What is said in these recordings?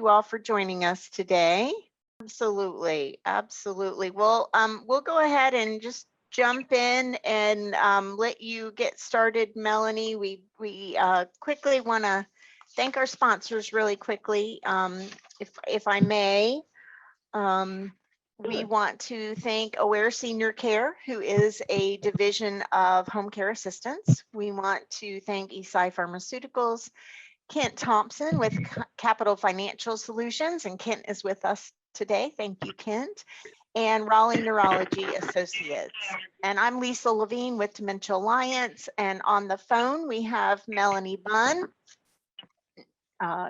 you all for joining us today. Absolutely, absolutely. Well, we'll go ahead and just jump in and let you get started, Melanie. We quickly want to thank our sponsors really quickly, if I may. We want to thank Aware Senior Care, who is a division of home care assistance. We want to thank Eastside Pharmaceuticals, Kent Thompson with Capital Financial Solutions, and Kent is with us today. Thank you, Kent. And Raleigh Neurology Associates. And I'm Lisa Levine with Dementia Alliance. And on the phone, we have Melanie Bunn,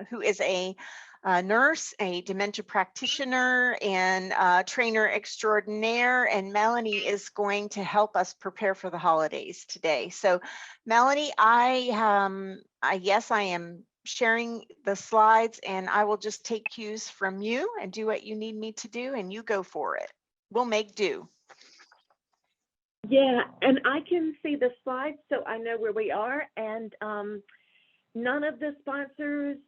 who is a nurse, a dementia practitioner, and trainer extraordinaire. And Melanie is going to help us prepare for the holidays today. So, Melanie, yes, I am sharing the slides, and I will just take cues from you and do what you need me to do, and you go for it. We'll make do. Yeah, and I can see the slides, so I know where we are, and none of the sponsors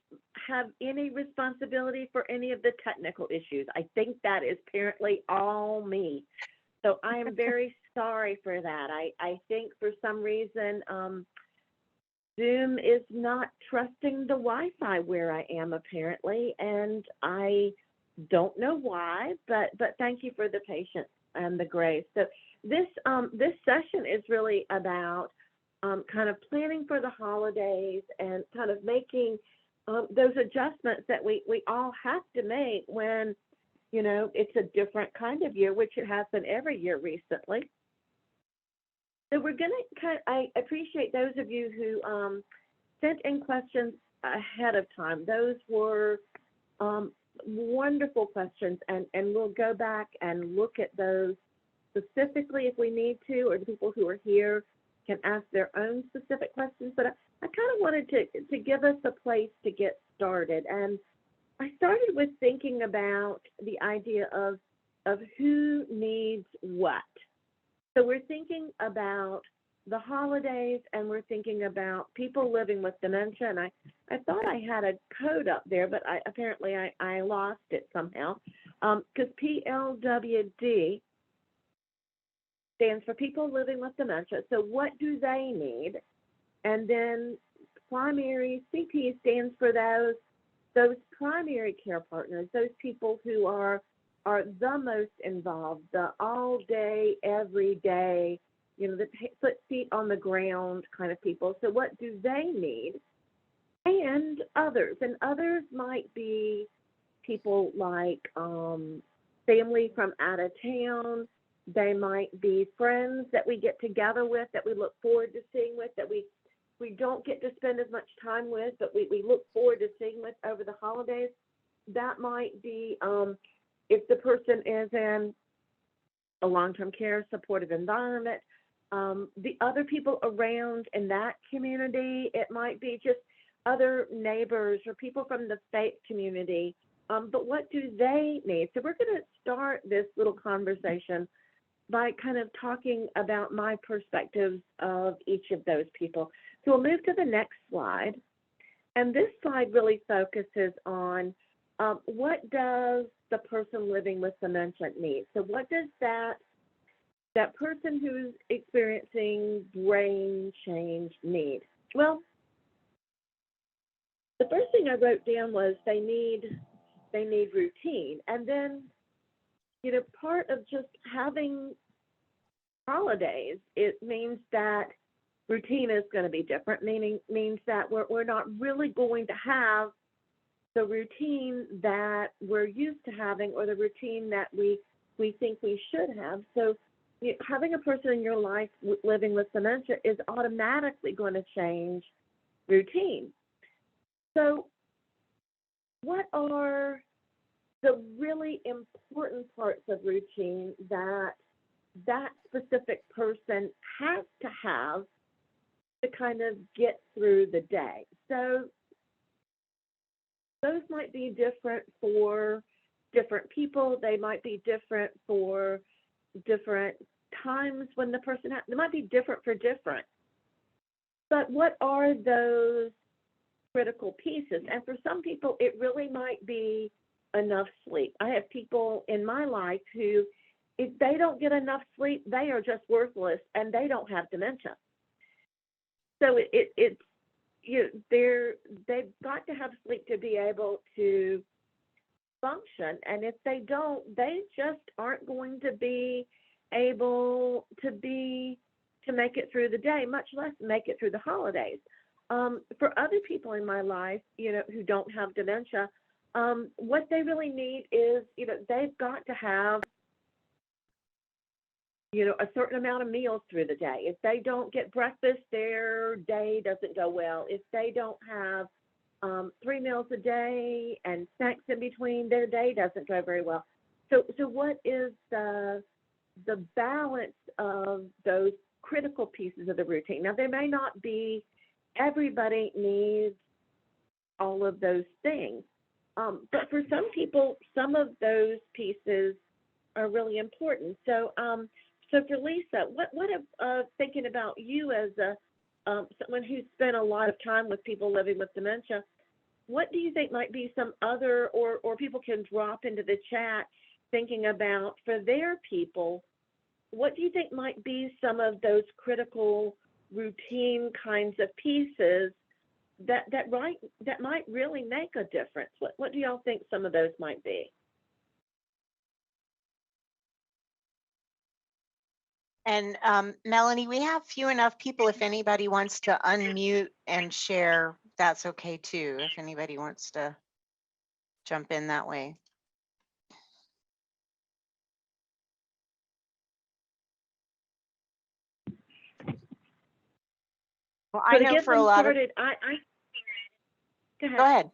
have any responsibility for any of the technical issues. I think that is apparently all me. So I am very sorry for that. I think for some reason, Zoom is not trusting the Wi-Fi where I am apparently, and I don't know why, but thank you for the patience and the grace. So this session is really about kind of planning for the holidays and kind of making those adjustments that we all have to make when, you know, it's a different kind of year, which it has been every year recently. So we're going to I appreciate those of you who sent in questions ahead of time. Those were wonderful questions, and we'll go back and look at those specifically if we need to, or the people who are here can ask their own specific questions. But I kind of wanted to give us a place to get started. And I started with thinking about the idea of who needs what. So we're thinking about the holidays, and we're thinking about people living with dementia. And I thought I had a code up there, but apparently I lost it somehow, because PLWD stands for people living with dementia. So what do they need? And then primary CP stands for those primary care partners, those people who are the most involved, the all day, every day, you know, the put feet on the ground kind of people. So what do they need? And others might be people like family from out of town. They might be friends that we get together with, that we look forward to seeing with, that we don't get to spend as much time with, but we look forward to seeing with over the holidays. That might be if the person is in a long-term care supportive environment, the other people around in that community, it might be just other neighbors or people from the faith community. But what do they need? So we're going to start this little conversation by kind of talking about my perspectives of each of those people. So we'll move to the next slide. And this slide really focuses on what does the person living with dementia need? So what does that person who's experiencing brain change need? Well, the first thing I wrote down was they need routine. And then, you know, part of just having holidays, it means that routine is going to be different, means that we're not really going to have the routine that we're used to having, or the routine that we think we should have. So having a person in your life living with dementia is automatically going to change routine. So what are the really important parts of routine that specific person has to have to kind of get through the day? So those might be different for different people. They might be different for different times when the person they might be different for different. But what are those critical pieces. And for some people, it really might be enough sleep. I have people in my life who, if they don't get enough sleep, they are just worthless, and they don't have dementia. So it's they've got to have sleep to be able to function, and if they don't, they just aren't going to be able to make it through the day, much less make it through the holidays. For other people in my life, who don't have dementia, what they really need is, they've got to have, a certain amount of meals through the day. If they don't get breakfast, their day doesn't go well. If they don't have 3 meals a day and snacks in between, their day doesn't go very well. So what is the balance of those critical pieces of the routine? Now, there may not be, everybody needs all of those things, but for some people, some of those pieces are really important. So for Lisa, what thinking about you as someone who's spent a lot of time with people living with dementia, what do you think might be some other, or people can drop into the chat thinking about for their people, what do you think might be some of those critical routine kinds of pieces that might really make a difference? What do y'all think some of those might be? And Melanie, we have few enough people. If anybody wants to unmute and share, that's okay too. If anybody wants to jump in that way. Well, I So to know get for a them lot started, of. Go ahead.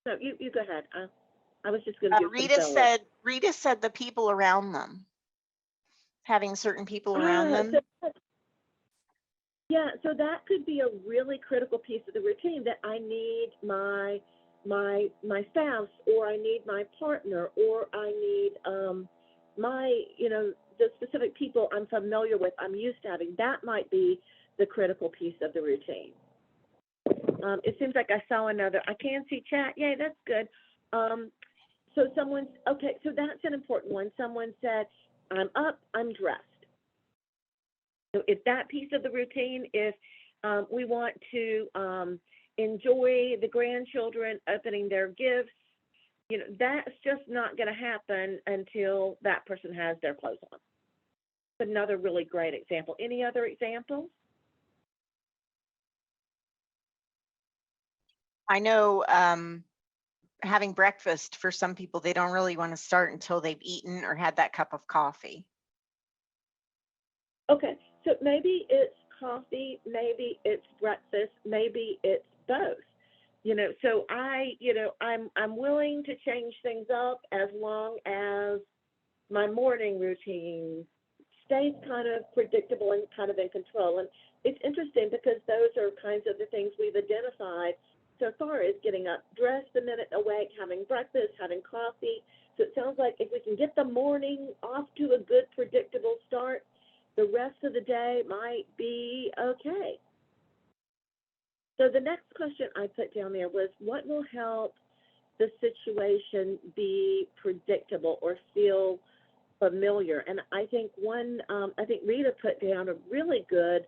No, you go ahead. I was just going to give Rita said the people around them, having certain people around them. So that could be a really critical piece of the routine, that I need my spouse, or I need my partner, or I need the specific people I'm familiar with, I'm used to having. That might be the critical piece of the routine. It seems like I saw another. I can see chat. Yay, that's good. So that's an important one. Someone said, I'm up, I'm dressed. So if that piece of the routine, if we want to enjoy the grandchildren opening their gifts, that's just not going to happen until that person has their clothes on. Another really great example. Any other examples? I know having breakfast, for some people, they don't really want to start until they've eaten or had that cup of coffee. Okay, so maybe it's coffee, maybe it's breakfast, maybe it's both. So I'm willing to change things up as long as my morning routine stays kind of predictable and kind of in control. And it's interesting because those are kinds of the things we've identified so far, as getting up, dressed the minute awake, having breakfast, having coffee. So it sounds like if we can get the morning off to a good, predictable start, the rest of the day might be okay. So the next question I put down there was, what will help the situation be predictable or feel familiar? And I think I think Rita put down a really good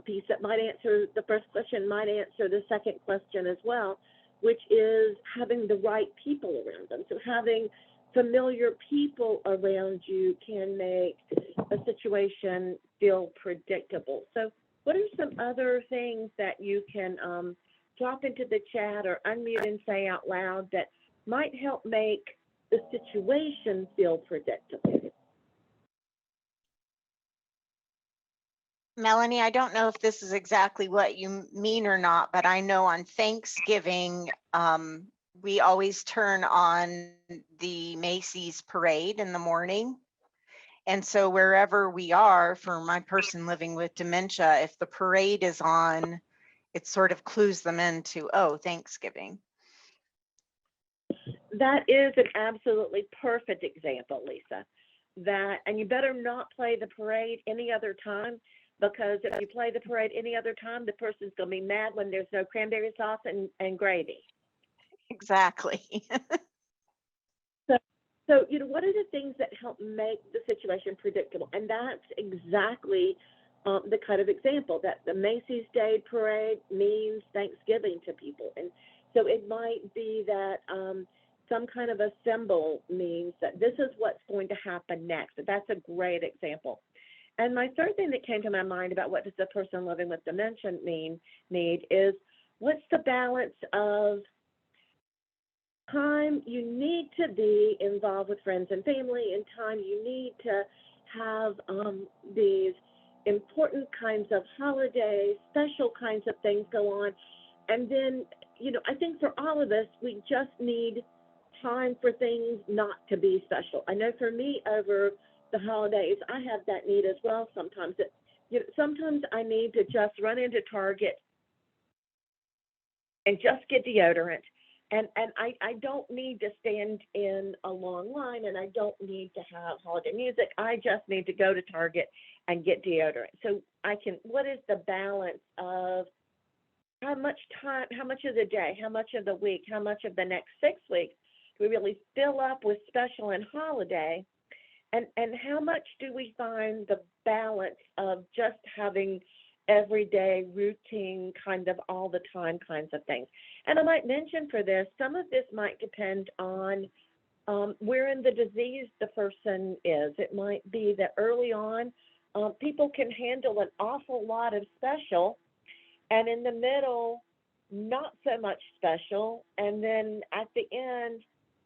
piece that might answer the first question, might answer the second question as well, which is having the right people around them. So having familiar people around you can make a situation feel predictable. So what are some other things that you can drop into the chat or unmute and say out loud that might help make the situation feel predictable? Melanie, I don't know if this is exactly what you mean or not, but I know on Thanksgiving, we always turn on the Macy's parade in the morning. And so wherever we are, for my person living with dementia, if the parade is on, it sort of clues them into, oh, Thanksgiving. That is an absolutely perfect example, Lisa. And you better not play the parade any other time, because if you play the parade any other time, the person's going to be mad when there's no cranberry sauce and gravy. Exactly. So, what are the things that help make the situation predictable? And that's exactly the kind of example that the Macy's Day Parade means Thanksgiving to people. And so it might be that some kind of a symbol means that this is what's going to happen next. That's a great example. And my third thing that came to my mind about what does a person living with dementia need is what's the balance of time you need to be involved with friends and family, and time you need to have these important kinds of holidays, special kinds of things go on. And then, I think for all of us, we just need time for things not to be special. I know for me over the holidays, I have that need as well sometimes. Sometimes I need to just run into Target and just get deodorant. And I don't need to stand in a long line, and I don't need to have holiday music. I just need to go to Target and get deodorant. So what is the balance of how much time, how much of the day, how much of the week, how much of the next 6 weeks do we really fill up with special and holiday? And how much do we find the balance of just having everyday routine kind of all the time kinds of things? And I might mention for this, some of this might depend on where in the disease the person is. It might be that early on, people can handle an awful lot of special, and in the middle, not so much special, and then at the end,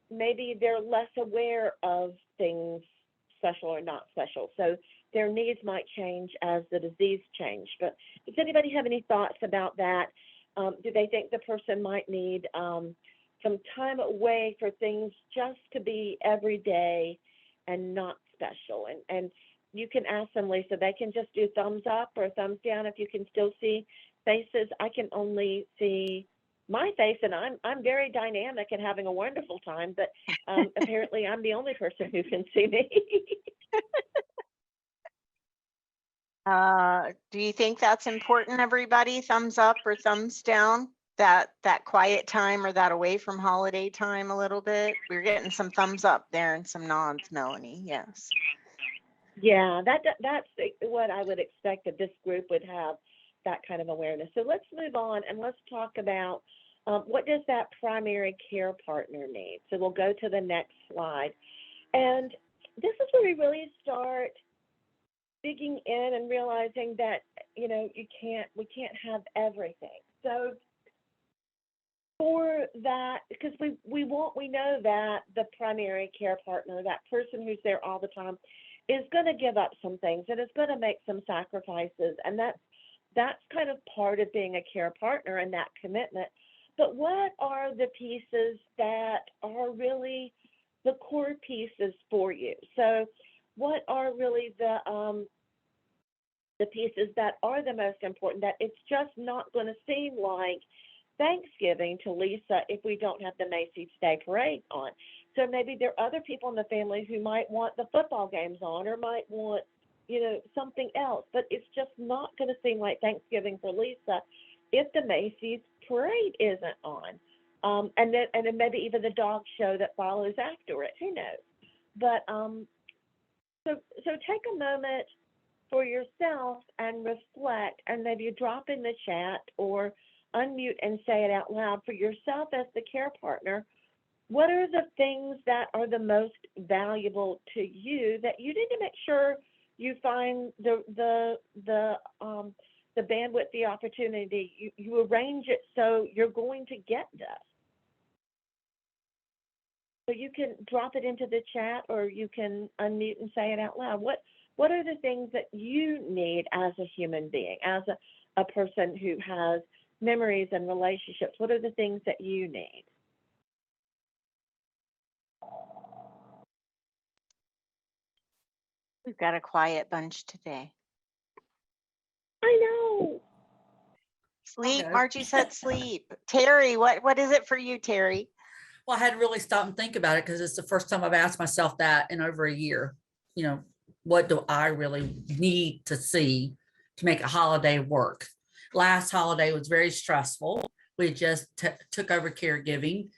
maybe they're less aware of things special or not special. So their needs might change as the disease change. But does anybody have any thoughts about that? Do they think the person might need some time away for things just to be everyday and not special? And you can ask them, Lisa, they can just do thumbs up or thumbs down if you can still see faces. I can only see my face, and I'm very dynamic and having a wonderful time, but apparently I'm the only person who can see me. Do you think that's important, everybody? Thumbs up or thumbs down? That quiet time or that away from holiday time a little bit? We're getting some thumbs up there and some nods, Melanie. Yes. Yeah, that's what I would expect that this group would have, that kind of awareness. So let's move on and let's talk about what does that primary care partner need? So we'll go to the next slide. And this is where we really start digging in and realizing that, we can't have everything. So for that, because we know that the primary care partner, that person who's there all the time, is going to give up some things and is going to make some sacrifices, and that's kind of part of being a care partner and that commitment. But what are the pieces that are really the core pieces for you? So what are really the pieces that are the most important, that it's just not going to seem like Thanksgiving to Lisa if we don't have the Macy's Day Parade on? So maybe there are other people in the family who might want the football games on, or might want, something else, but it's just not going to seem like Thanksgiving for Lisa if the Macy's Parade isn't on. And then maybe even the dog show that follows after it, who knows? But so take a moment for yourself and reflect, and maybe you drop in the chat or unmute and say it out loud for yourself as the care partner. What are the things that are the most valuable to you that you need to make sure you find the bandwidth, the opportunity, you arrange it so you're going to get this? So you can drop it into the chat, or you can unmute and say it out loud. What are the things that you need as a human being, as a person who has memories and relationships? What are the things that you need? We've got a quiet bunch today. I know. Sleep. Margie said sleep. Terry, what is it for you, Terry? Well, I had to really stop and think about it, because it's the first time I've asked myself that in over a year. What do I really need to see to make a holiday work. Last holiday was very stressful. We just took over caregiving.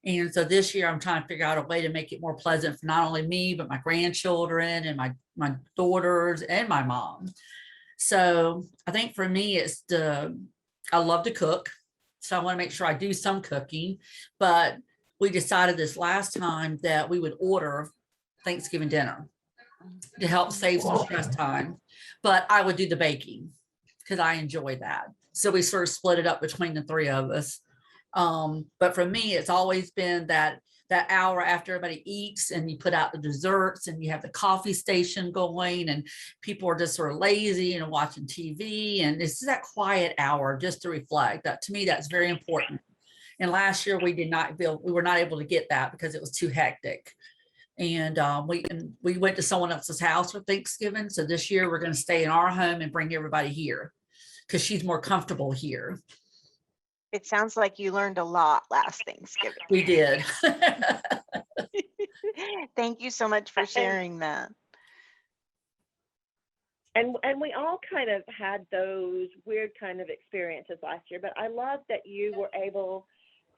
And so this year I'm trying to figure out a way to make it more pleasant for not only me, but my grandchildren and my daughters and my mom. So I think for me, I love to cook. So I want to make sure I do some cooking, but we decided this last time that we would order Thanksgiving dinner to help save some stress time, but I would do the baking because I enjoy that. So we sort of split it up between the three of us. But for me, it's always been that hour after everybody eats and you put out the desserts and you have the coffee station going and people are just sort of lazy and watching TV. And it's that quiet hour just to reflect. That to me, that's very important. And last year we were not able to get that because it was too hectic. And we went to someone else's house for Thanksgiving. So this year we're going to stay in our home and bring everybody here because she's more comfortable here. It sounds like you learned a lot last Thanksgiving. We did. Thank you so much for sharing that. And we all kind of had those weird kind of experiences last year, but I love that you were able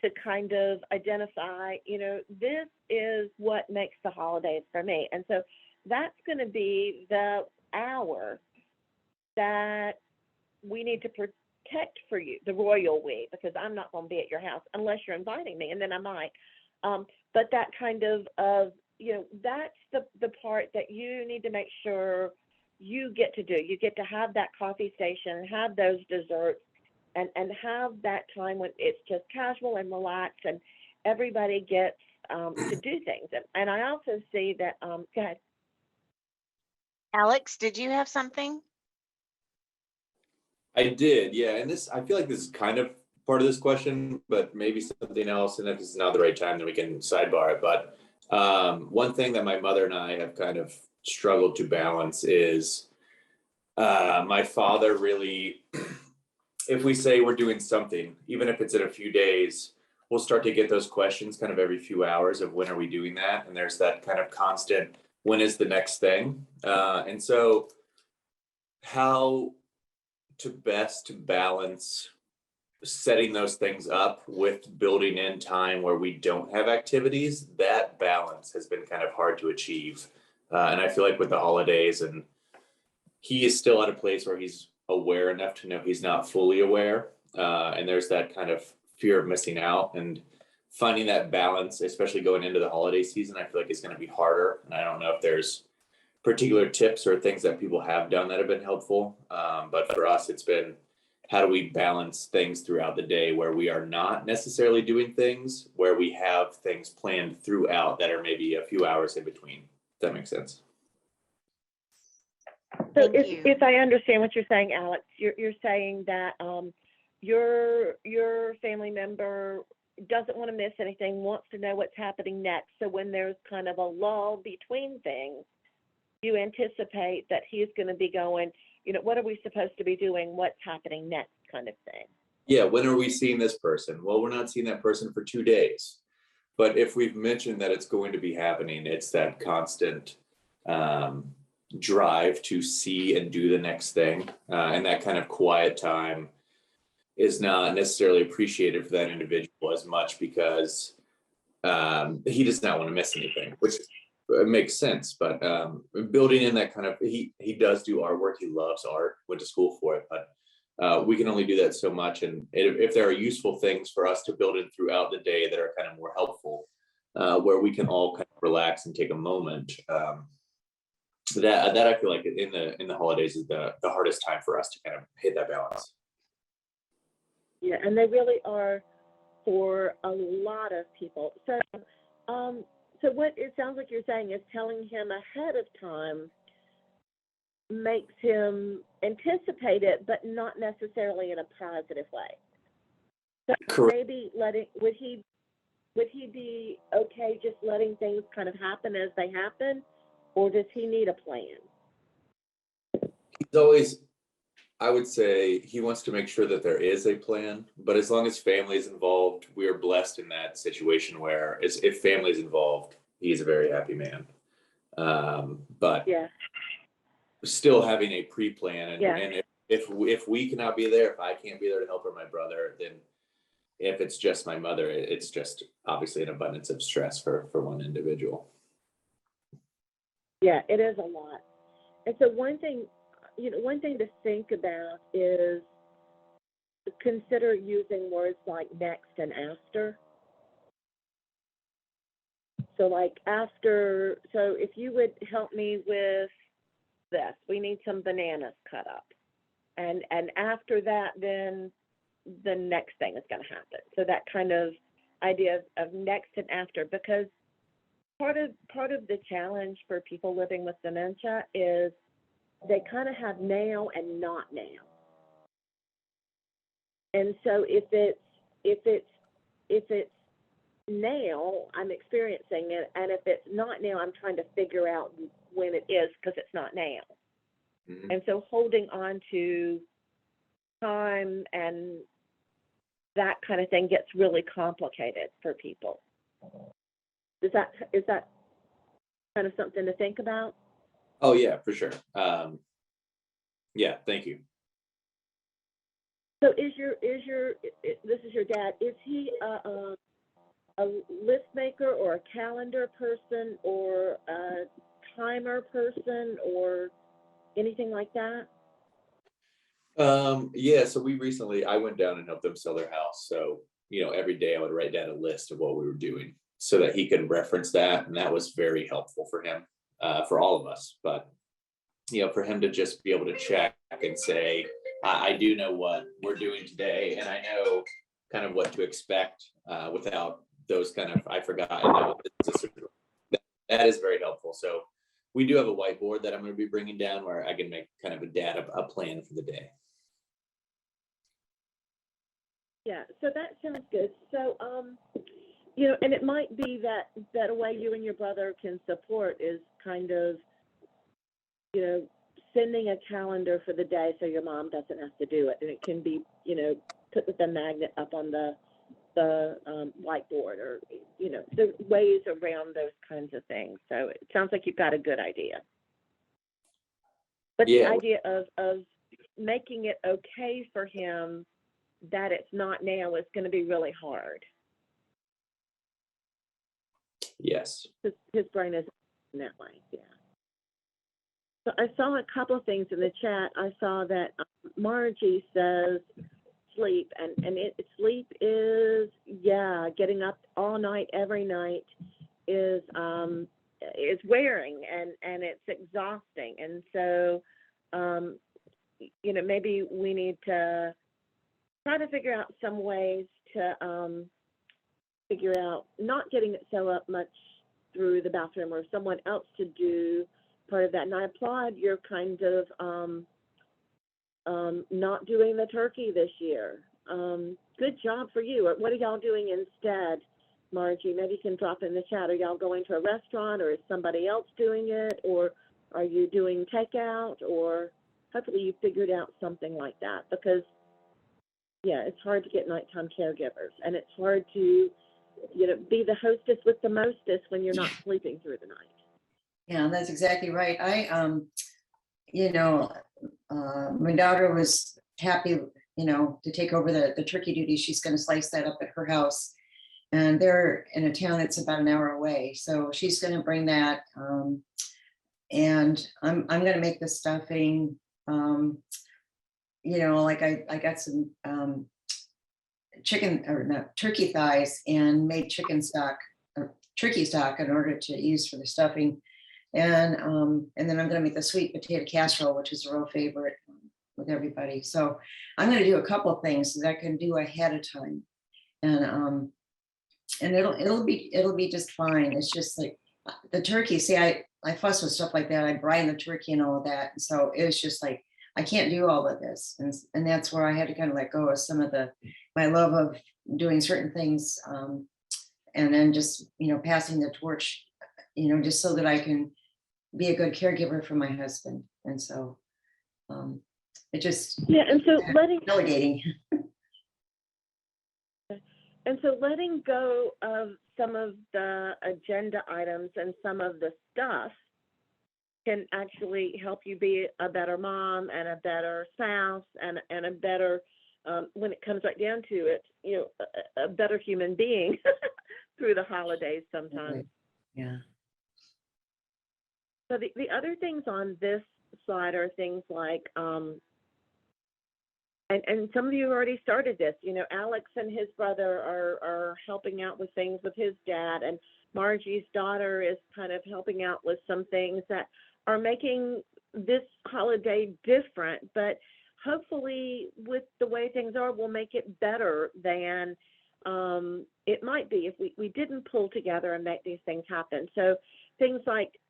to kind of identify, this is what makes the holidays for me. And so that's going to be the hour that we need to protect for you, the royal we, because I'm not going to be at your house unless you're inviting me, and then I might. But that kind of that's the part that you need to make sure you get to do. You get to have that coffee station, have those desserts, and have that time when it's just casual and relaxed and everybody gets to do things. And I also see that, go ahead. Alex, did you have something? I did, yeah. And I feel like this is kind of part of this question, but maybe something else. And if this is not the right time, then we can sidebar it. But one thing that my mother and I have kind of struggled to balance is my father really, if we say we're doing something, even if it's in a few days, we'll start to get those questions kind of every few hours of when are we doing that? And there's that kind of constant, when is the next thing? And so how to best balance setting those things up with building in time where we don't have activities, that balance has been kind of hard to achieve. And I feel like with the holidays, and he is still at a place where he's aware enough to know he's not fully aware. And there's that kind of fear of missing out, and finding that balance, especially going into the holiday season, I feel like it's going to be harder. And I don't know if there's particular tips or things that people have done that have been helpful. But for us, it's been, how do we balance things throughout the day where we are not necessarily doing things, where we have things planned throughout that are maybe a few hours in between. If that makes sense. So Thank you. if I understand what you're saying, Alex, you're saying that your family member doesn't want to miss anything, wants to know what's happening next. So when there's kind of a lull between things, you anticipate that he's going to be going, what are we supposed to be doing? What's happening next, kind of thing. Yeah, when are we seeing this person? Well, we're not seeing that person for 2 days. But if we've mentioned that it's going to be happening, it's that constant drive to see and do the next thing. And that kind of quiet time is not necessarily appreciated for that individual as much, because he does not want to miss anything, which makes sense. But building in that kind of, he does do artwork. He loves art, went to school for it, but we can only do that so much. And if there are useful things for us to build in throughout the day that are kind of more helpful, where we can all kind of relax and take a moment, that I feel like in the holidays is the hardest time for us to kind of hit that balance. Yeah, and they really are for a lot of people. So, so what it sounds like you're saying is telling him ahead of time makes him anticipate it, but not necessarily in a positive way. So Correct. maybe would he be okay just letting things kind of happen as they happen, or does he need a plan? He's always, I would say, he wants to make sure that there is a plan, but as long as family is involved, we are blessed in that situation where if family is involved, he's a very happy man. But Yeah. still having a pre-plan, and if we cannot be there, if I can't be there to help her, my brother, then if it's just my mother, it's just obviously an abundance of stress for one individual. Yeah, it is a lot. And so one thing to think about is consider using words like next and after. So like after, so if you would help me with this, we need some bananas cut up. And after that, then the next thing is going to happen. So that kind of idea of next and after, because part of the challenge for people living with dementia is they kind of have now and not now. And so if it's now, I'm experiencing it, and if it's not now, I'm trying to figure out when it is because it's not now. Mhm. And so holding on to time and that kind of thing gets really complicated for people. Is that kind of something to think about? Oh yeah, for sure. Yeah, thank you. So this is your dad, is he a list maker or a calendar person or a timer person or anything like that? Yeah, so I went down and helped them sell their house. So, every day I would write down a list of what we were doing so that he could reference that. And that was very helpful for him, for all of us. But, for him to just be able to check and say, I do know what we're doing today, and I know kind of what to expect without those kind of, I forgot, I know that is very helpful. So we do have a whiteboard that I'm going to be bringing down where I can make kind of a plan for the day. Yeah, so that sounds good. So, and it might be that a way you and your brother can support is kind of, sending a calendar for the day so your mom doesn't have to do it. And it can be, put with a magnet up on the whiteboard or, the ways around those kinds of things. So it sounds like you've got a good idea. But Yeah. the idea of making it okay for him that it's not now is going to be really hard. Yes. His brain is in that way, yeah. So I saw a couple of things in the chat. I saw that Margie says sleep, and sleep is, getting up all night, every night is wearing and it's exhausting. And so, maybe we need to try to figure out some ways to figure out not getting it so up much through the bathroom or someone else to do part of that. And I applaud your kind of not doing the turkey this year. Good job for you. Or what are y'all doing instead, Margie? Maybe you can drop in the chat. Are y'all going to a restaurant, or is somebody else doing it, or are you doing takeout, or hopefully you figured out something like that, because it's hard to get nighttime caregivers, and it's hard to be the hostess with the mostest when you're not sleeping through the night. Yeah, that's exactly right. My daughter was happy, to take over the turkey duty. She's going to slice that up at her house, and they're in a town that's about an hour away. So she's going to bring that, and I'm going to make the stuffing. Like I got some chicken, or not, turkey thighs, and made chicken stock or turkey stock in order to use for the stuffing. And then I'm going to make the sweet potato casserole, which is a real favorite with everybody. So I'm going to do a couple of things that I can do ahead of time, and it'll be just fine. It's just like the turkey. See, I fuss with stuff like that. I brine the turkey and all of that, and so it was just like I can't do all of this, and that's where I had to kind of let go of some of my love of doing certain things, and then just passing the torch, just so that I can be a good caregiver for my husband. And so it just and so delegating. And so letting go of some of the agenda items and some of the stuff can actually help you be a better mom and a better spouse and a better, when it comes right down to it, you know, a better human being through the holidays sometimes. Yeah. So the other things on this slide are things like, and some of you already started this, you know, Alex and his brother are helping out with things with his dad, and Margie's daughter is kind of helping out with some things that are making this holiday different, but hopefully with the way things are, we'll make it better than it might be if we didn't pull together and make these things happen. So things like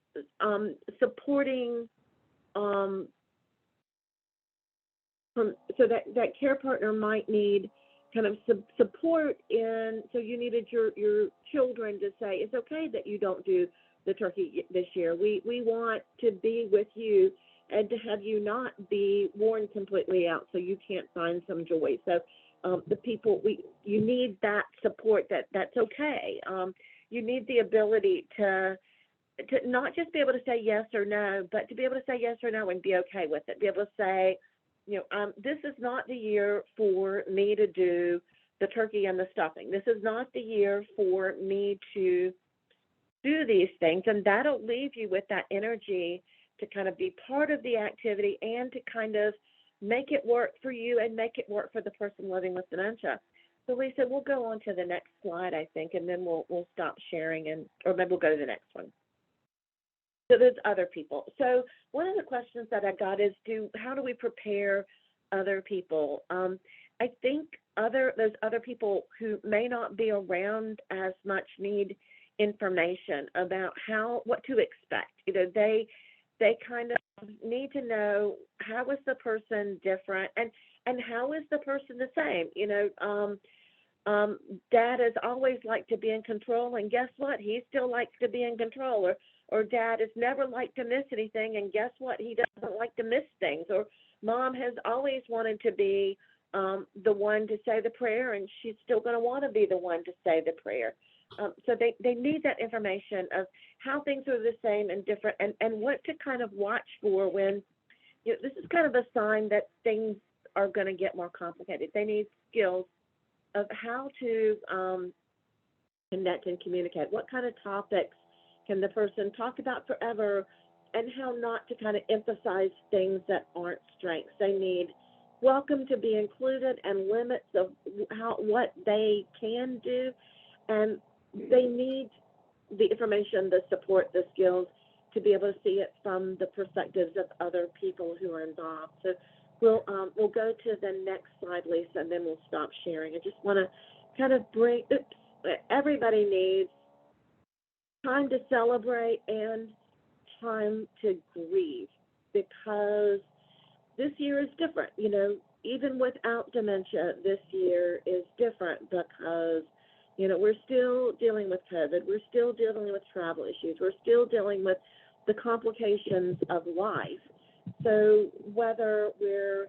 supporting so that care partner might need kind of support in, so you needed your children to say, it's okay that you don't do the turkey this year. We want to be with you and to have you not be worn completely out so you can't find some joy. So the people, you need that support that's okay. You need the ability to not just be able to say yes or no, but to be able to say yes or no and be okay with it. Be able to say, you know, this is not the year for me to do the turkey and the stuffing. This is not the year for me to do these things. And that'll leave you with that energy to kind of be part of the activity and to kind of make it work for you and make it work for the person living with dementia. So Lisa, we'll go on to the next slide, I think, and then we'll stop sharing, or maybe we'll go to the next one. So there's other people. So one of the questions that I got is, how do we prepare other people? I think there's other people who may not be around as much need information about what to expect. You know, they kind of need to know, how is the person different and how is the person the same? You know, Dad has always liked to be in control, and guess what? He still likes to be in control. Or Dad has never liked to miss anything, and guess what? He doesn't like to miss things. Or Mom has always wanted to be the one to say the prayer, and she's still going to want to be the one to say the prayer. So they need that information of how things are the same and different, and what to kind of watch for when, you know, this is kind of a sign that things are going to get more complicated. They need skills of how to connect and communicate. What kind of topics can the person talk about forever, and how not to kind of emphasize things that aren't strengths. They need welcome to be included and limits of what they can do, and they need the information, the support, the skills to be able to see it from the perspectives of other people who are involved. So we'll go to the next slide, Lisa, and then we'll stop sharing. I just want to kind of everybody needs time to celebrate and time to grieve, because this year is different. You know, even without dementia, this year is different because, you know, we're still dealing with COVID. We're still dealing with travel issues. We're still dealing with the complications of life. So whether we're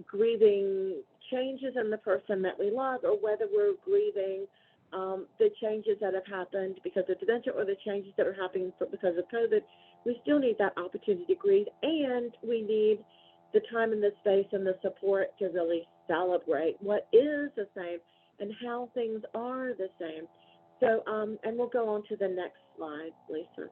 grieving changes in the person that we love, or whether we're grieving the changes that have happened because of dementia, or the changes that are happening because of COVID, we still need that opportunity to grieve, and we need the time and the space and the support to really celebrate what is the same and how things are the same. So, and we'll go on to the next slide, Lisa.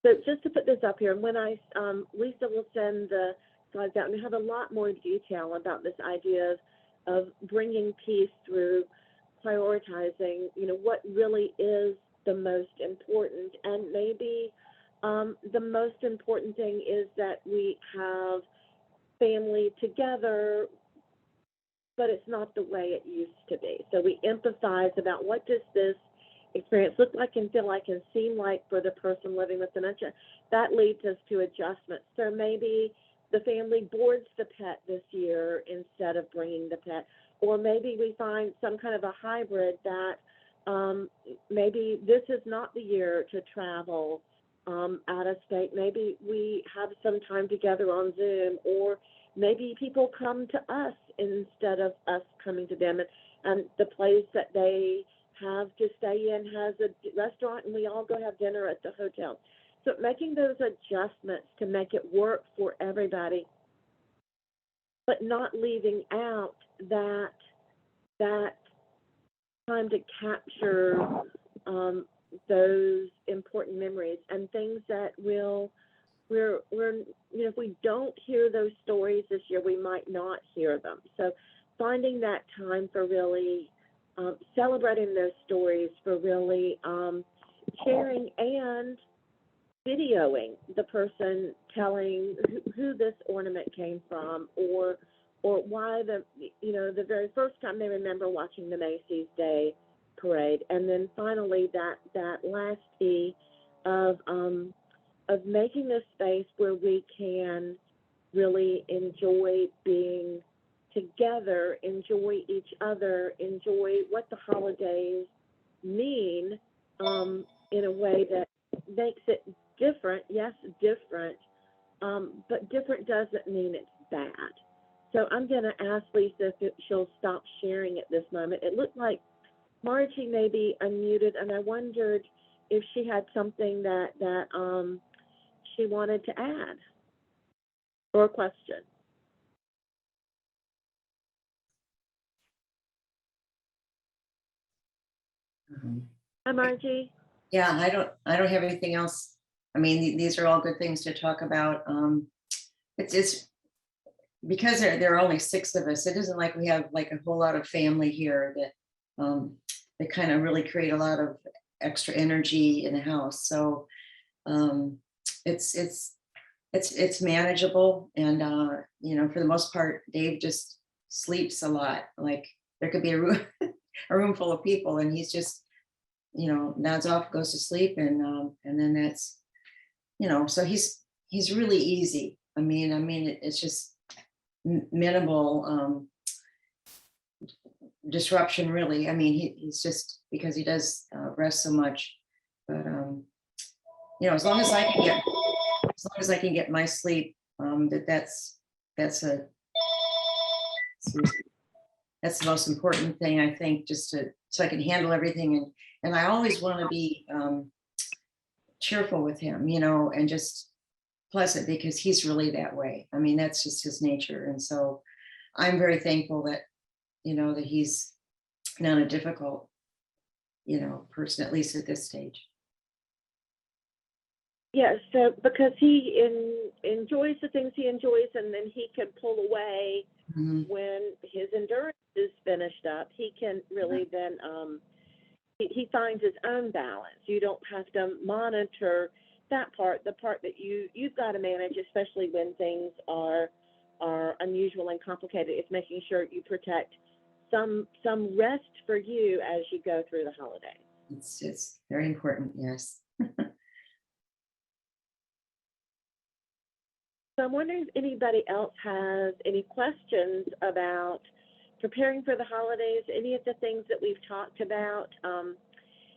So just to put this up here, and when Lisa will send the slides out, and we have a lot more detail about this idea of bringing peace through prioritizing, you know, what really is the most important. And maybe the most important thing is that we have family together, but it's not the way it used to be. So we empathize about, what does this experience look like and feel like and seem like for the person living with dementia. That leads us to adjustments. So maybe the family boards the pet this year instead of bringing the pet, or maybe we find some kind of a hybrid that maybe this is not the year to travel out of state. Maybe we have some time together on Zoom, or maybe people come to us instead of us coming to them, and the place that they have to stay in, has a restaurant, and we all go have dinner at the hotel. So making those adjustments to make it work for everybody, but not leaving out that time to capture those important memories and things that we're if we don't hear those stories this year, we might not hear them. So finding that time for really celebrating those stories, for really sharing and videoing the person telling who this ornament came from, or why the very first time they remember watching the Macy's Day Parade, and then finally that last P of making a space where we can really enjoy being together, enjoy each other, enjoy what the holidays mean in a way that makes it different. Yes, different, but different doesn't mean it's bad. So I'm going to ask Lisa if she'll stop sharing at this moment. It looked like Margie may be unmuted, and I wondered if she had something that she wanted to add or a question. Hi, Margie. Yeah, I don't have anything else. I mean, these are all good things to talk about. It's because there are only 6 of us. It isn't like we have like a whole lot of family here that kind of really create a lot of extra energy in the house. So it's manageable, and for the most part, Dave just sleeps a lot. Like there could be a room a room full of people, and he's just nods off, goes to sleep, and then that's so he's really easy. I mean it's just minimal disruption, really. I mean he's just, because he does rest so much, but as long as I can get my sleep, that's the most important thing, I think, just so I can handle everything, and I always want to be cheerful with him, and just pleasant, because he's really that way. I mean, that's just his nature. And so I'm very thankful that that he's not a difficult person, at least at this stage. Yeah, so because he enjoys the things he enjoys, and then he can pull away when his endurance is finished up. He can really then he finds his own balance. You don't have to monitor that part, the part that you've got to manage, especially when things are unusual and complicated. It's making sure you protect some rest for you as you go through the holidays. It's very important, yes. So I'm wondering if anybody else has any questions about preparing for the holidays, any of the things that we've talked about.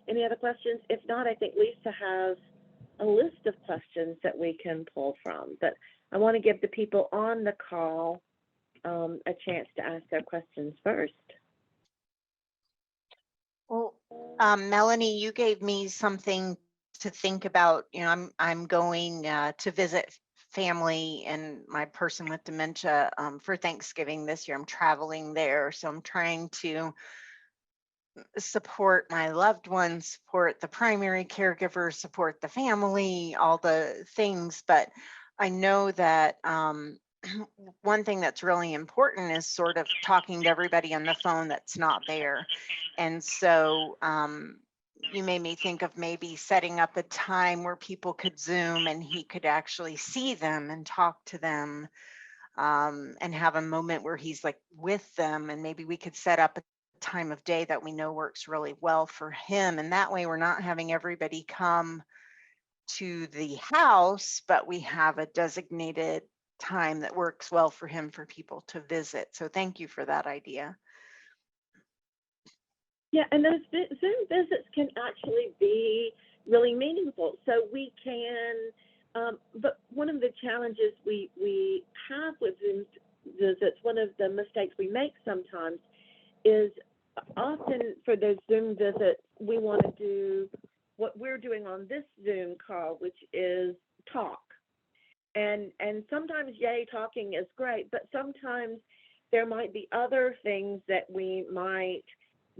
Any other questions? If not, I think Lisa has a list of questions that we can pull from. But I want to give the people on the call a chance to ask their questions first. Well, Melanie, you gave me something to think about. I'm going to visit family and my person with dementia for Thanksgiving this year. I'm traveling there, so I'm trying to support my loved ones, support the primary caregiver, support the family, all the things. But I know that one thing that's really important is sort of talking to everybody on the phone that's not there. And so you made me think of maybe setting up a time where people could Zoom and he could actually see them and talk to them, and have a moment where he's like with them. And maybe we could set up a time of day that we know works really well for him. And that way we're not having everybody come to the house, but we have a designated time that works well for him for people to visit. So thank you for that idea. Yeah, and those Zoom visits can actually be really meaningful. So we can, but one of the challenges we have with Zoom visits, one of the mistakes we make sometimes is often for those Zoom visits, we want to do what we're doing on this Zoom call, which is talk. And sometimes, yay, talking is great, but sometimes there might be other things that we might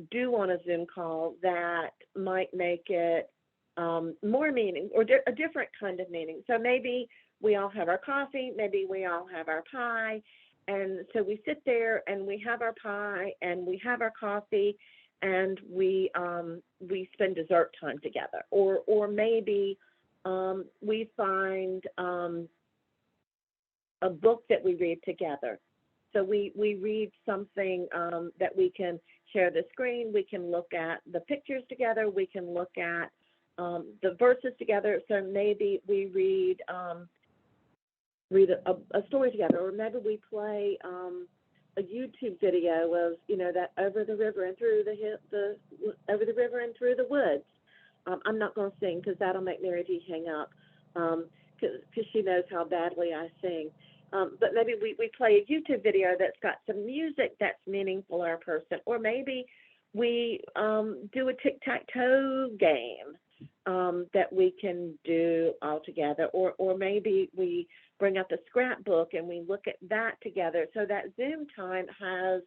do on a Zoom call that might make it more meaning, or a different kind of meaning. So maybe we all have our coffee, maybe we all have our pie, and so we sit there and we have our pie and we have our coffee, and we spend dessert time together, or maybe we find a book that we read together. So we read something that we can share the screen, we can look at the pictures together, we can look at the verses together. So maybe we read a story together, or maybe we play a YouTube video of, that over the river and through over the river and through the woods. I'm not going to sing because that'll make Mary G hang up, because she knows how badly I sing. But maybe we play a YouTube video that's got some music that's meaningful to our person, or maybe we do a tic-tac-toe game that we can do all together, or maybe we bring up a scrapbook and we look at that together. So that Zoom time has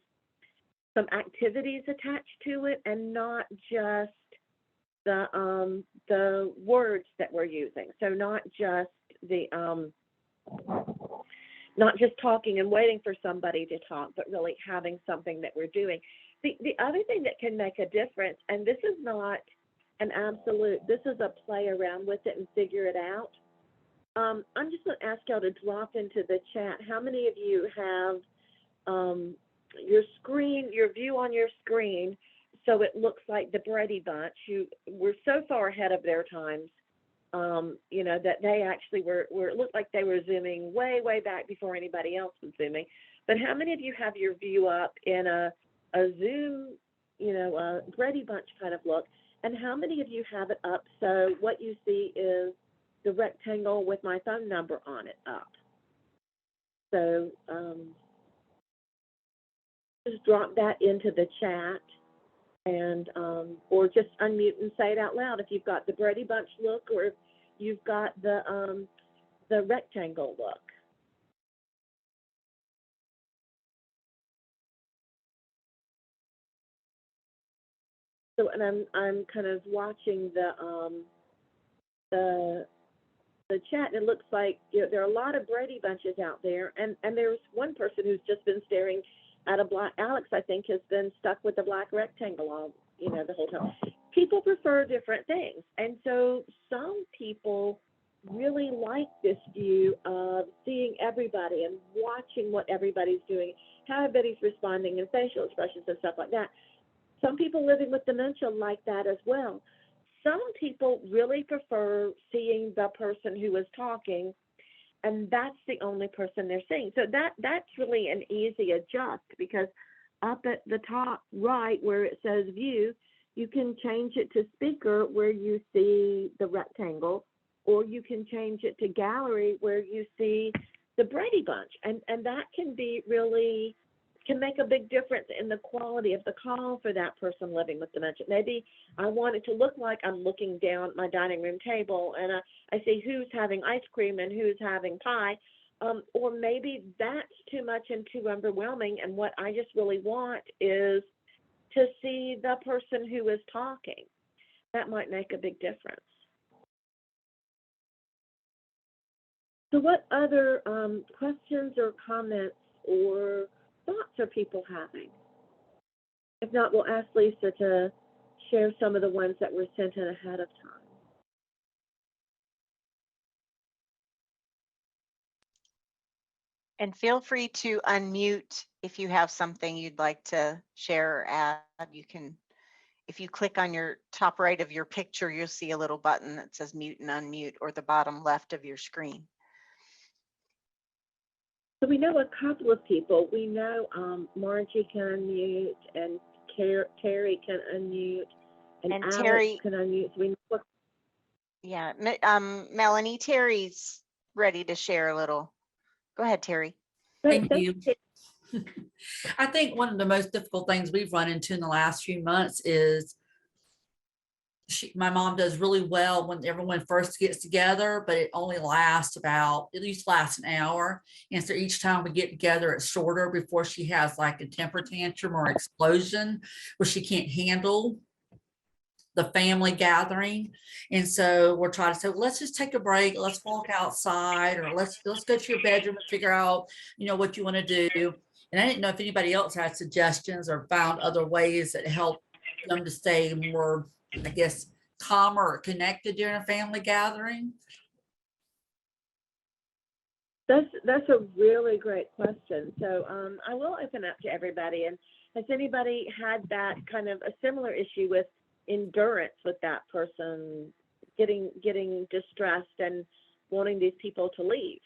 some activities attached to it, and not just the words that we're using. So not just not just talking and waiting for somebody to talk, but really having something that we're doing. The other thing that can make a difference, and this is not an absolute, this is a play around with it and figure it out. I'm just going to ask y'all to drop into the chat. How many of you have your view on your screen, so it looks like the Brady Bunch? We're so far ahead of their times, that they actually it looked like they were zooming way, way back before anybody else was zooming. But how many of you have your view up in a Zoom, a Brady Bunch kind of look? And how many of you have it up so what you see is the rectangle with my phone number on it up? So just drop that into the chat, and or just unmute and say it out loud if you've got the Brady Bunch look, or if you've got the rectangle look. So, and I'm kind of watching the chat, and it looks like there are a lot of Brady Bunches out there, and there's one person who's just been staring at a black. Alex, I think, has been stuck with a black rectangle all the whole time. People prefer different things, and so some people really like this view of seeing everybody and watching what everybody's doing, how everybody's responding, and facial expressions and stuff like that. Some people living with dementia like that as well. Some people really prefer seeing the person who is talking, and that's the only person they're seeing. So that's really an easy adjust, because up at the top right where it says view, you can change it to speaker where you see the rectangle, or you can change it to gallery where you see the Brady Bunch. And that can make a big difference in the quality of the call for that person living with dementia. Maybe I want it to look like I'm looking down at my dining room table and I see who's having ice cream and who's having pie. Or maybe that's too much and too overwhelming, and what I just really want is to see the person who is talking. That might make a big difference. So what other questions or comments or thoughts are people having? If not, we'll ask Lisa to share some of the ones that were sent in ahead of time. And feel free to unmute if you have something you'd like to share or add. You can, if you click on your top right of your picture, you'll see a little button that says mute and unmute, or the bottom left of your screen. So we know a couple of people. We know Margie can unmute, and Terry can unmute, and Alex Terry can unmute. So we know Yeah, Melanie, Terry's ready to share a little. Go ahead, Terry. Thank you. I think one of the most difficult things we've run into in the last few months is my mom does really well when everyone first gets together, but it only lasts about, at least lasts an hour. And so each time we get together, it's shorter before she has like a temper tantrum or explosion where she can't handle the family gathering. And so we're trying to say, well, let's just take a break. Let's walk outside, or let's go to your bedroom and figure out, what you want to do. And I didn't know if anybody else had suggestions or found other ways that help them to stay more, I guess, calmer or connected during a family gathering. That's a really great question. So I will open up to everybody. And has anybody had that kind of a similar issue with endurance with that person getting distressed and wanting these people to leave?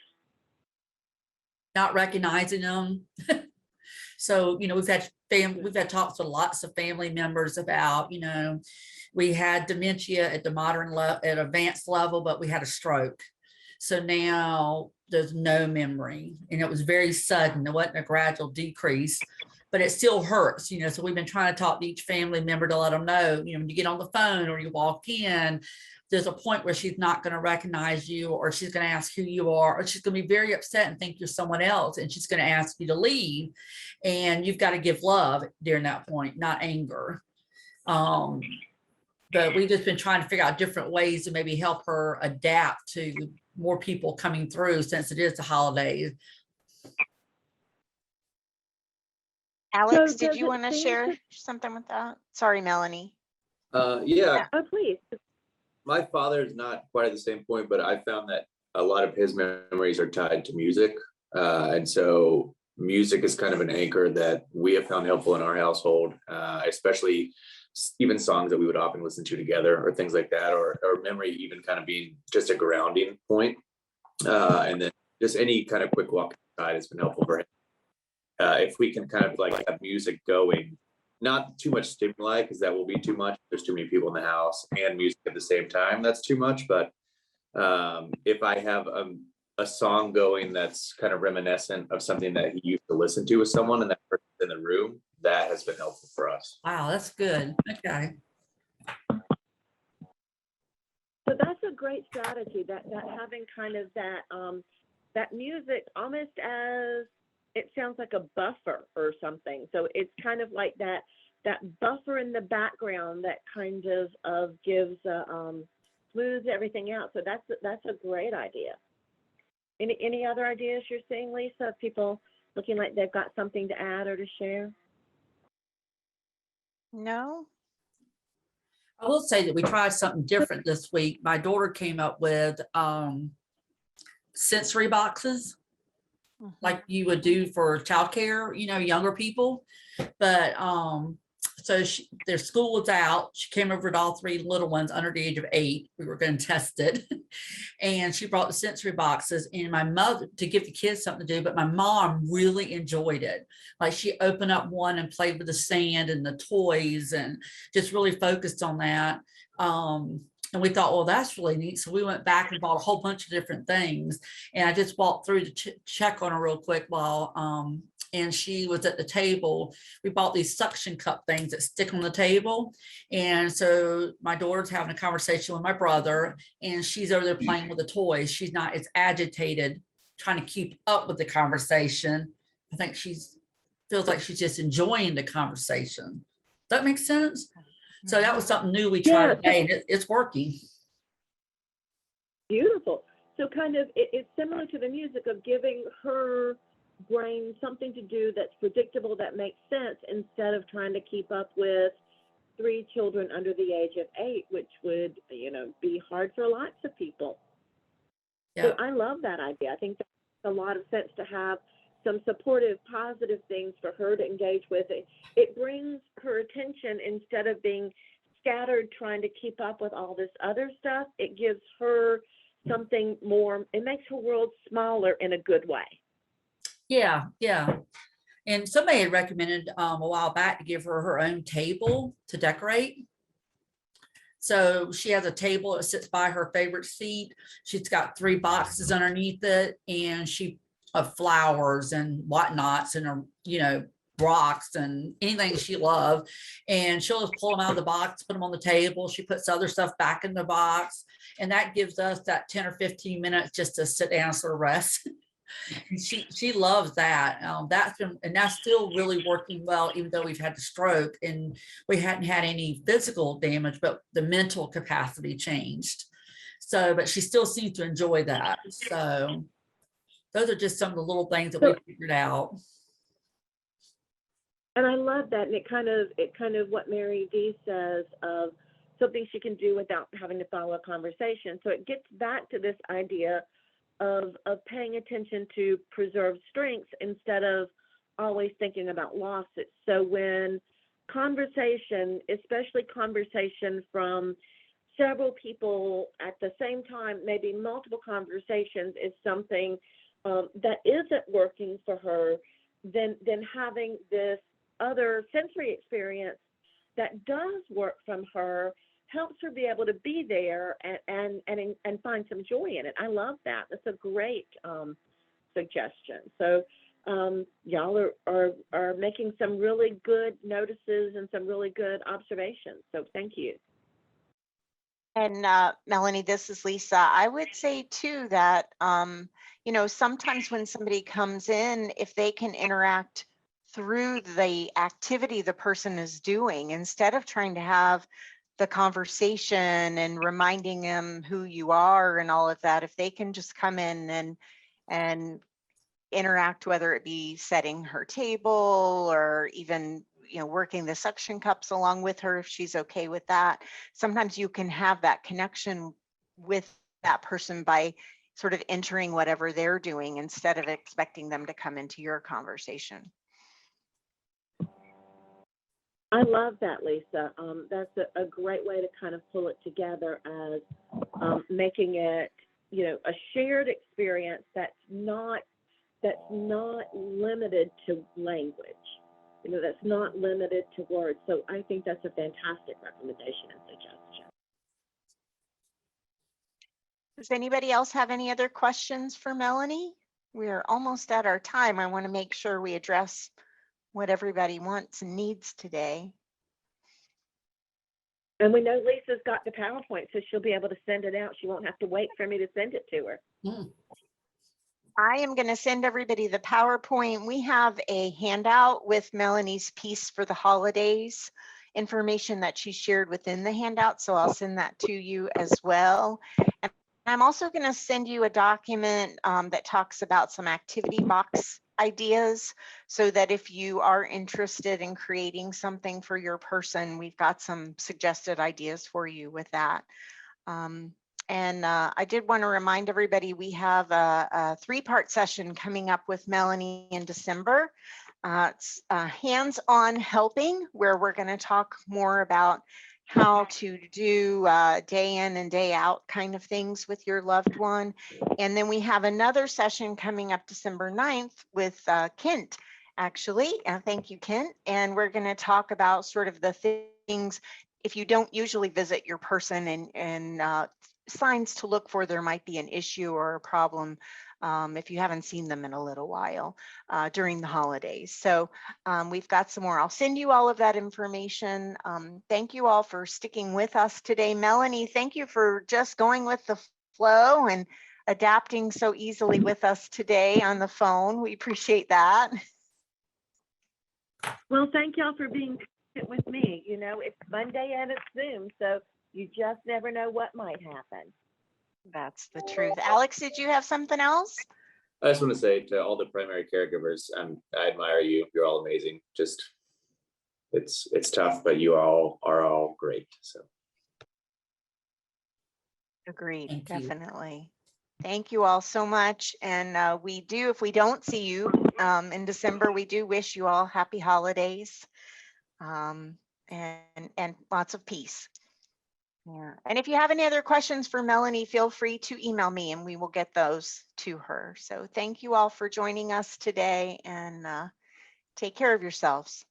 Not recognizing them. So, we've had talks with lots of family members about, we had dementia at the at advanced level, but we had a stroke. So now there's no memory, and it was very sudden. It wasn't a gradual decrease, but it still hurts, so we've been trying to talk to each family member to let them know, when you get on the phone or you walk in, there's a point where she's not going to recognize you, or she's going to ask who you are, or she's going to be very upset and think you're someone else, and she's going to ask you to leave. And you've got to give love during that point, not anger. But we've just been trying to figure out different ways to maybe help her adapt to more people coming through, since it is the holidays. Alex, So did does you it want to seem share something with that? Sorry, Melanie. Yeah, Oh, please. my father is not quite at the same point, but I found that a lot of his memories are tied to music. And so music is kind of an anchor that we have found helpful in our household, especially even songs that we would often listen to together, or things like that, or memory even kind of being just a grounding point. And then just any kind of quick walk outside has been helpful for him. If we can kind of like have music going, not too much stimuli, because that will be too much. There's too many people in the house and music at the same time. That's too much. But if I have a song going that's kind of reminiscent of something that he used to listen to with someone, and that person's in the room, that has been helpful for us. Wow, that's good. Okay. So that's a great strategy, that having kind of that music almost as, it sounds like a buffer or something. So it's kind of like that buffer in the background that kind of gives smooths everything out. So that's a great idea. Any other ideas you're seeing, Lisa? People looking like they've got something to add or to share? No? I will say that we tried something different this week. My daughter came up with sensory boxes, like you would do for childcare, younger people. But so their school was out. She came over to all three little ones under the age of 8. We were going to test it. And she brought the sensory boxes, and my mother, to give the kids something to do, but my mom really enjoyed it. Like, she opened up one and played with the sand and the toys and just really focused on that. And we thought, well, that's really neat. So we went back and bought a whole bunch of different things. And I just walked through to check on her real quick while, and she was at the table. We bought these suction cup things that stick on the table. And so my daughter's having a conversation with my brother, and she's over there playing with the toys. She's not as agitated trying to keep up with the conversation. I think feels like she's just enjoying the conversation. Does that make sense? So that was something new we tried today, and it's working. Beautiful. So kind of, it's similar to the music of giving her brain something to do that's predictable, that makes sense, instead of trying to keep up with 3 children under the age of 8, which would, be hard for lots of people. Yeah. So I love that idea. I think that's a lot of sense to have some supportive, positive things for her to engage with. It brings her attention, instead of being scattered trying to keep up with all this other stuff. It gives her something more. It makes her world smaller in a good way. Yeah. And somebody had recommended a while back to give her her own table to decorate. So she has a table that sits by her favorite seat. She's got 3 boxes underneath it, and she of flowers and whatnots and, rocks and anything she loved. And she'll just pull them out of the box, put them on the table. She puts other stuff back in the box. And that gives us that 10 or 15 minutes just to sit down and sort of rest. She loves that. That's still really working well, even though we've had the stroke and we hadn't had any physical damage, but the mental capacity changed. So, but she still seems to enjoy that. So those are just some of the little things that we figured out. And I love that. And it kind of what Mary D says of something she can do without having to follow a conversation. So it gets back to this idea of paying attention to preserved strengths instead of always thinking about losses. So when conversation, especially conversation from several people at the same time, maybe multiple conversations, is something that isn't working for her, then having this other sensory experience that does work from her helps her be able to be there and find some joy in it. I love that. That's a great suggestion. So y'all are making some really good notices and some really good observations. So thank you. And Melanie, this is Lisa. I would say too that, sometimes when somebody comes in, if they can interact through the activity the person is doing, instead of trying to have the conversation and reminding them who you are and all of that, if they can just come in and interact, whether it be setting her table or even working the suction cups along with her, if she's okay with that. Sometimes you can have that connection with that person by sort of entering whatever they're doing instead of expecting them to come into your conversation. I love that, Lisa. That's a great way to kind of pull it together as making it, a shared experience that's not limited to language. That's not limited to words. So I think that's a fantastic recommendation and suggestion. Does anybody else have any other questions for Melanie? We're almost at our time. I want to make sure we address what everybody wants and needs today. And we know Lisa's got the PowerPoint, so she'll be able to send it out. She won't have to wait for me to send it to her. I am going to send everybody the PowerPoint. We have a handout with Melanie's piece for the holidays information that she shared within the handout. So I'll send that to you as well. And I'm also going to send you a document that talks about some activity box ideas, so that if you are interested in creating something for your person, we've got some suggested ideas for you with that. And I did want to remind everybody, we have a 3-part session coming up with Melanie in December. It's hands-on helping, where we're going to talk more about how to do day in and day out kind of things with your loved one. And then we have another session coming up December 9th with Kent, actually. Thank you, Kent. And we're going to talk about sort of the things, if you don't usually visit your person, and signs to look for there might be an issue or a problem if you haven't seen them in a little while during the holidays. So we've got some more. I'll send you all of that information. Thank you all for sticking with us today. Melanie, thank you for just going with the flow and adapting so easily with us today on the phone. We appreciate that. Well, thank y'all for being patient with me. It's Monday and it's Zoom, so you just never know what might happen. That's the truth. Alex, did you have something else? I just want to say to all the primary caregivers, I admire you. You're all amazing. Just it's tough, but you all are all great. So agreed. Thank Definitely. Thank you all so much. And we do, if we don't see you in December, we do wish you all happy holidays and lots of peace. Yeah. And if you have any other questions for Melanie, feel free to email me and we will get those to her. So thank you all for joining us today, and take care of yourselves.